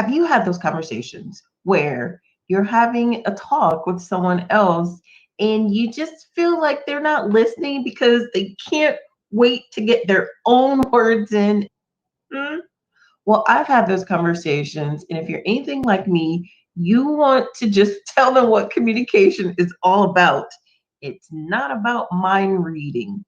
Have you had those conversations where you're having a talk with someone else and you just feel like they're not listening because they can't wait to get their own words in? Hmm? Well, I've had those conversations, and if you're anything like me, you want to just tell them what communication is all about. It's not about mind reading.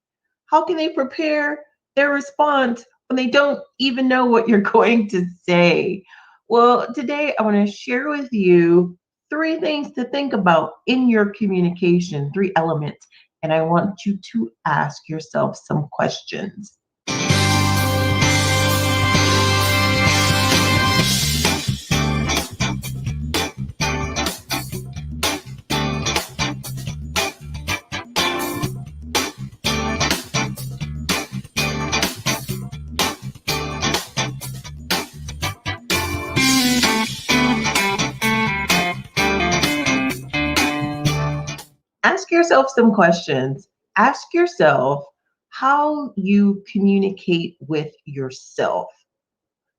How can they prepare their response when they don't even know what you're going to say? Well, today I want to share with you three things to think about in your communication, three elements, and I want you to ask yourself some questions. Ask yourself some questions. Ask yourself how you communicate with yourself.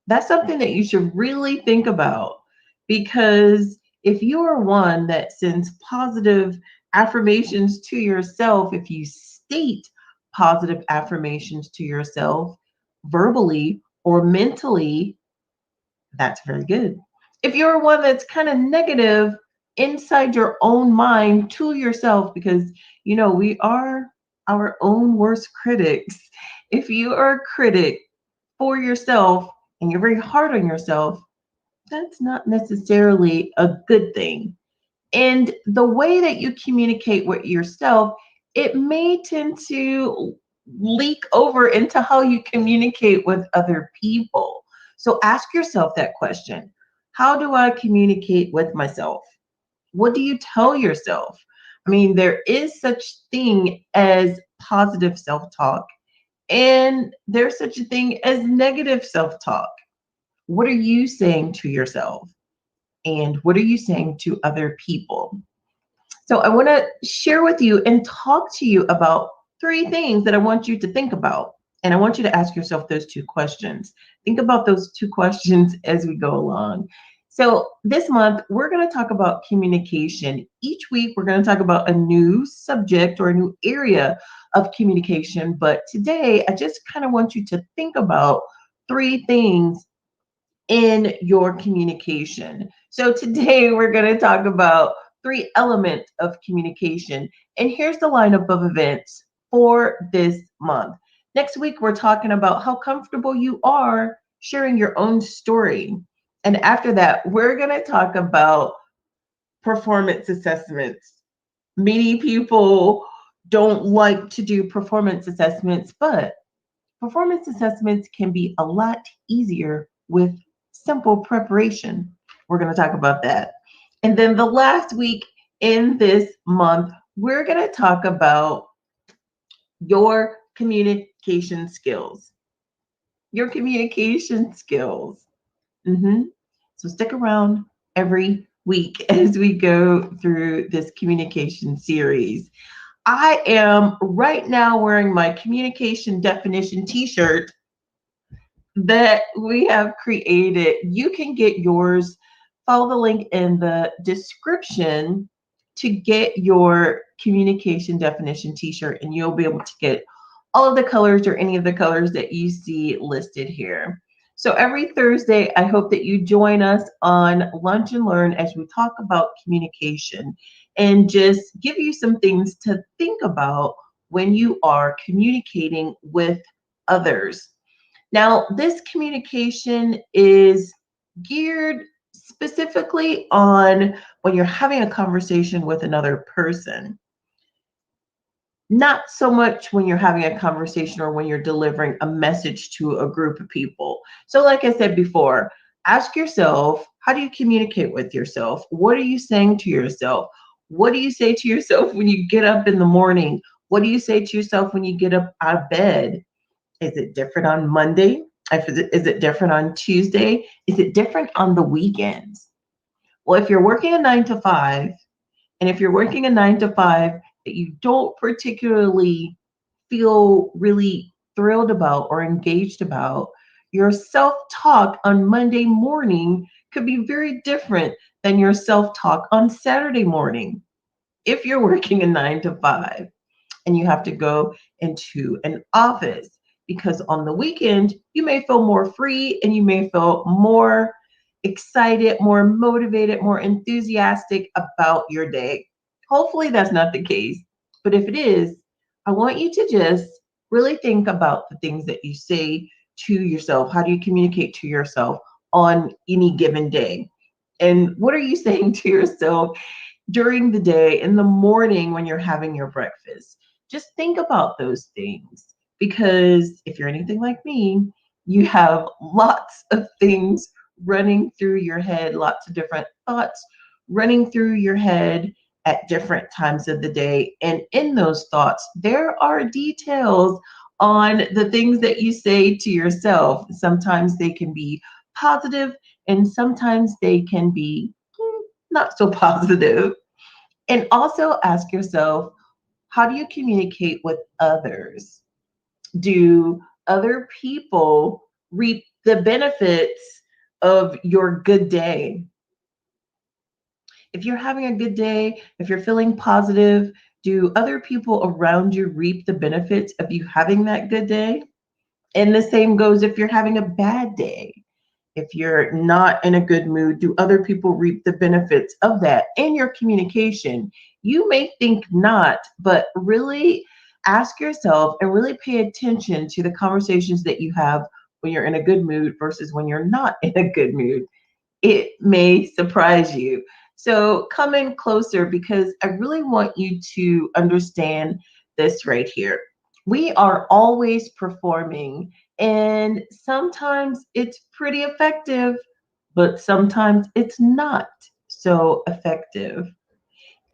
That's something that you should really think about, because if you are one that sends positive affirmations to yourself, if you state positive affirmations to yourself verbally or mentally, that's very good. If you're one that's kind of negative inside your own mind to yourself, because we are our own worst critics. If you are a critic for yourself and you're very hard on yourself, that's not necessarily a good thing. And the way that you communicate with yourself, it may tend to leak over into how you communicate with other people. So ask yourself that question. How do I communicate with myself? What do you tell yourself? I mean, there is such thing as positive self-talk, and there's such a thing as negative self-talk. What are you saying to yourself? And what are you saying to other people? So I want to share with you and talk to you about three things that I want you to think about. And I want you to ask yourself those two questions. Think about those two questions as we go along. So this month, we're going to talk about communication. Each week, we're going to talk about a new subject or a new area of communication. But today, I just kind of want you to think about three things in your communication. So today we're going to talk about three elements of communication. And here's the lineup of events for this month. Next week, we're talking about how comfortable you are sharing your own story. And after that, we're going to talk about performance assessments. Many people don't like to do performance assessments, but performance assessments can be a lot easier with simple preparation. We're going to talk about that. And then the last week in this month, we're going to talk about your communication skills. Your communication skills. hmm So stick around every week as we go through this communication series. I am right now wearing my communication definition t-shirt that we have created. You can get yours. Follow the link in the description to get your communication definition t-shirt, and you'll be able to get all of the colors or any of the colors that you see listed here. So every Thursday, I hope that you join us on Lunch and Learn as we talk about communication and just give you some things to think about when you are communicating with others. Now, this communication is geared specifically on when you're having a conversation with another person, not so much when you're having a conversation or when you're delivering a message to a group of people. So, like I said before, ask yourself, how do you communicate with yourself? What are you saying to yourself? What do you say to yourself when you get up in the morning? What do you say to yourself when you get up out of bed? Is it different on Monday? Is it different on Tuesday? Is it different on the weekends? Well, if you're working a 9 to 5, and if you're working a 9 to 5 that you don't particularly feel really thrilled about or engaged about, your self talk on Monday morning could be very different than your self-talk on Saturday morning. If you're working a 9 to 5 and you have to go into an office, because on the weekend you may feel more free and you may feel more excited, more motivated, more enthusiastic about your day. Hopefully that's not the case. But if it is, I want you to just really think about the things that you say to yourself. How do you communicate to yourself on any given day? And what are you saying to yourself during the day, in the morning when you're having your breakfast? Just think about those things, because if you're anything like me, you have lots of things running through your head, lots of different thoughts running through your head at different times of the day. And in those thoughts, there are details on the things that you say to yourself. Sometimes they can be positive, and sometimes they can be not so positive. And also ask yourself, how do you communicate with others? Do other people reap the benefits of your good day? If you're having a good day, if you're feeling positive, do other people around you reap the benefits of you having that good day? And the same goes if you're having a bad day. If you're not in a good mood, do other people reap the benefits of that in your communication? You may think not, but really ask yourself and really pay attention to the conversations that you have when you're in a good mood versus when you're not in a good mood. It may surprise you. So come in closer, because I really want you to understand this right here. We are always performing, and sometimes it's pretty effective, but sometimes it's not so effective.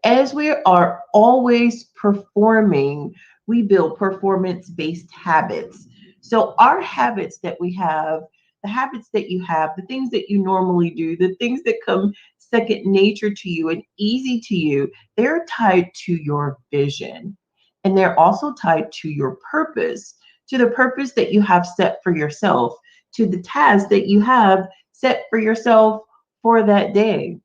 As we are always performing, we build performance based habits. So, our habits that we have, the habits that you have, the things that you normally do, the things that come second nature to you and easy to you, they're tied to your vision. And they're also tied to your purpose, to the purpose that you have set for yourself, to the task that you have set for yourself for that day,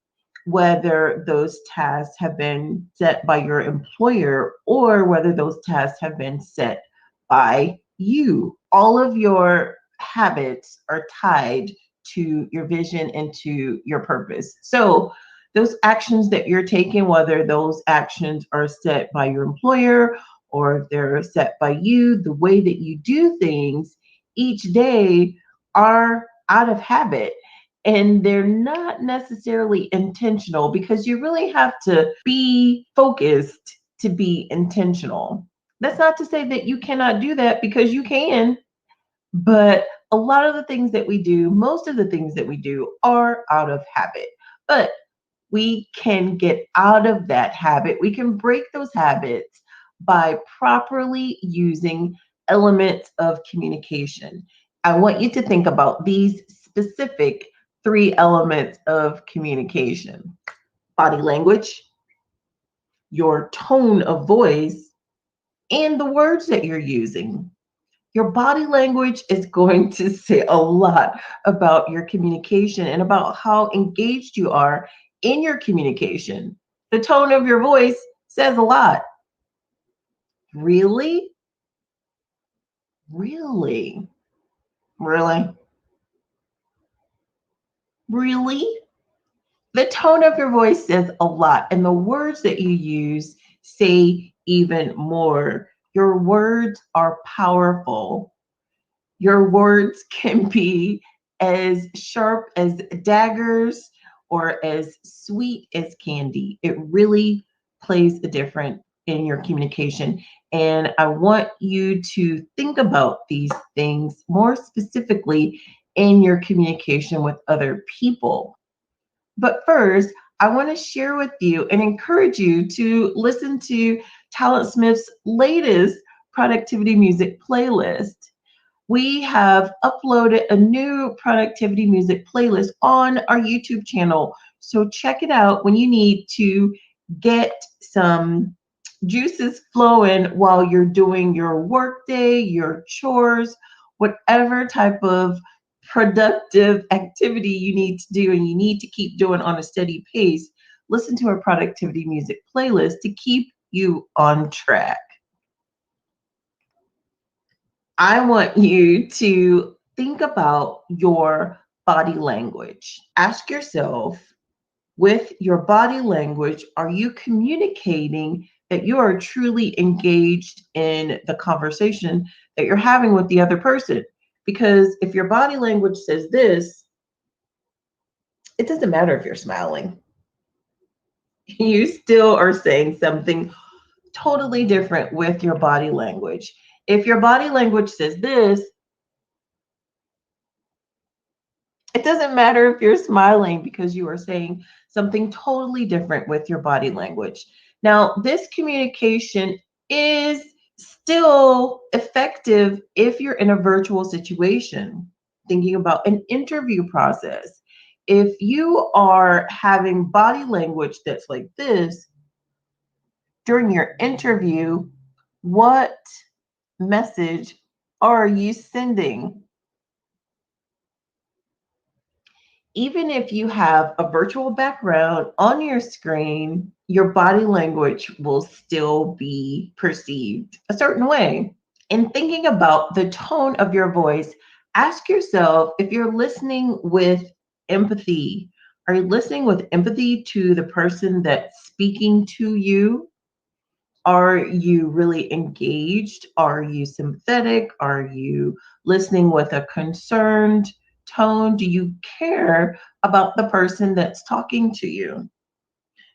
whether those tasks have been set by your employer or whether those tasks have been set by you. All of your habits are tied to your vision and to your purpose. So, those actions that you're taking, whether those actions are set by your employer or if they're set by you, the way that you do things each day are out of habit, and they're not necessarily intentional, because you really have to be focused to be intentional. That's not to say that you cannot do that, because you can, but a lot of the things that we do, most of the things that we do are out of habit. But we can get out of that habit. We can break those habits by properly using elements of communication. I want you to think about these specific 3 elements of communication: body language, your tone of voice, and the words that you're using. Your body language is going to say a lot about your communication and about how engaged you are in your communication. The tone of your voice says a lot. Really? Really? Really? Really? The tone of your voice says a lot, and the words that you use say even more. Your words are powerful. Your words can be as sharp as daggers or as sweet as candy. It really plays a difference in your communication. And I want you to think about these things more specifically in your communication with other people. But first, I want to share with you and encourage you to listen to TalentSmiths' latest productivity music playlist. We have uploaded a new productivity music playlist on our YouTube channel. So check it out when you need to get some juices flowing while you're doing your workday, your chores, whatever type of productive activity you need to do and you need to keep doing on a steady pace, listen to a productivity music playlist to keep you on track. I want you to think about your body language. Ask yourself, with your body language, are you communicating that you are truly engaged in the conversation that you're having with the other person? Because if your body language says this, it doesn't matter if you're smiling. You still are saying something totally different with your body language. If your body language says this, it doesn't matter if you're smiling because you are saying something totally different with your body language. Now, this communication is still effective if you're in a virtual situation, thinking about an interview process. If you are having body language that's like this during your interview, what message are you sending? Even if you have a virtual background on your screen, your body language will still be perceived a certain way. In thinking about the tone of your voice, ask yourself if you're listening with empathy. Are you listening with empathy to the person that's speaking to you? Are you really engaged? Are you sympathetic? Are you listening with a concerned tone? Do you care about the person that's talking to you?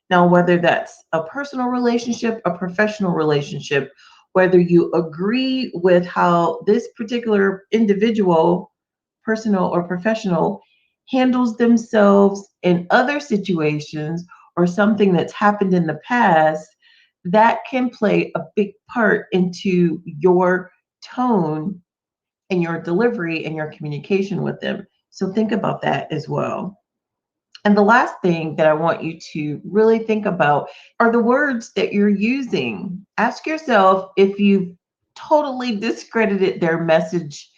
Now, whether that's a personal relationship, a professional relationship, whether you agree with how this particular individual, personal or professional, handles themselves in other situations or something that's happened in the past, that can play a big part into your tone and your delivery and your communication with them. So think about that as well. And the last thing that I want you to really think about are the words that you're using. Ask yourself if you've totally discredited their message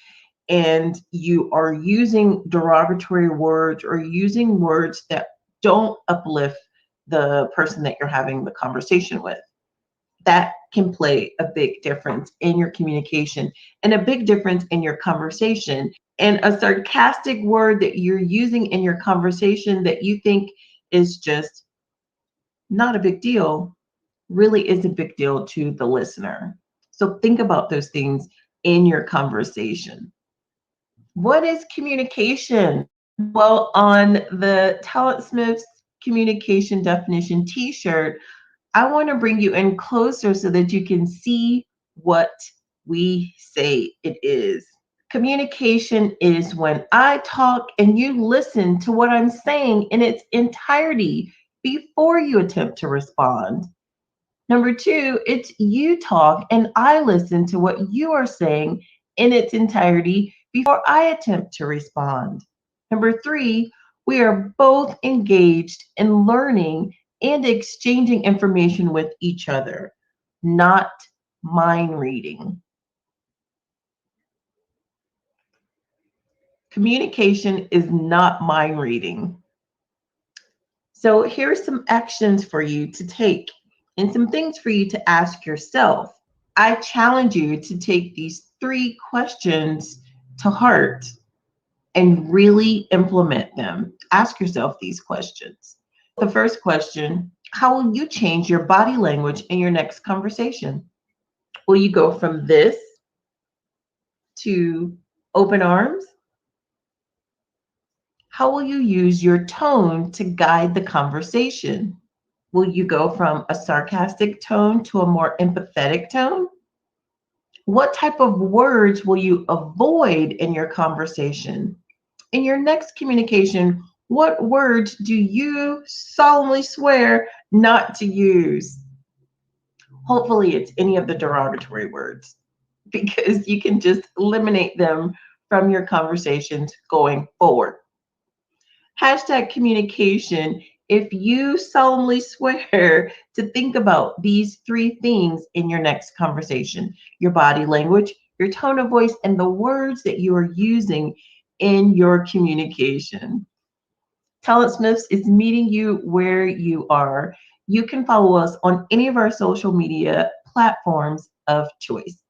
and you are using derogatory words or using words that don't uplift the person that you're having the conversation with. That can play a big difference in your communication and a big difference in your conversation. And a sarcastic word that you're using in your conversation that you think is just not a big deal really is a big deal to the listener. So think about those things in your conversation. What is communication? Well, on the TalentSmiths communication definition t-shirt, I want to bring you in closer so that you can see what we say it is. Communication is when I talk and you listen to what I'm saying in its entirety before you attempt to respond. Number two, it's you talk and I listen to what you are saying in its entirety before I attempt to respond. Number three, we are both engaged in learning and exchanging information with each other, not mind reading. Communication is not mind reading. So here's some actions for you to take and some things for you to ask yourself. I challenge you to take these 3 questions to heart and really implement them. Ask yourself these questions. The first question, how will you change your body language in your next conversation? Will you go from this to open arms? How will you use your tone to guide the conversation? Will you go from a sarcastic tone to a more empathetic tone? What type of words will you avoid in your conversation? In your next communication, what words do you solemnly swear not to use? Hopefully, it's any of the derogatory words because you can just eliminate them from your conversations going forward. Hashtag communication. If you solemnly swear to think about these 3 things in your next conversation, your body language, your tone of voice, and the words that you are using, in your communication. TalentSmiths is meeting you where you are. You can follow us on any of our social media platforms of choice.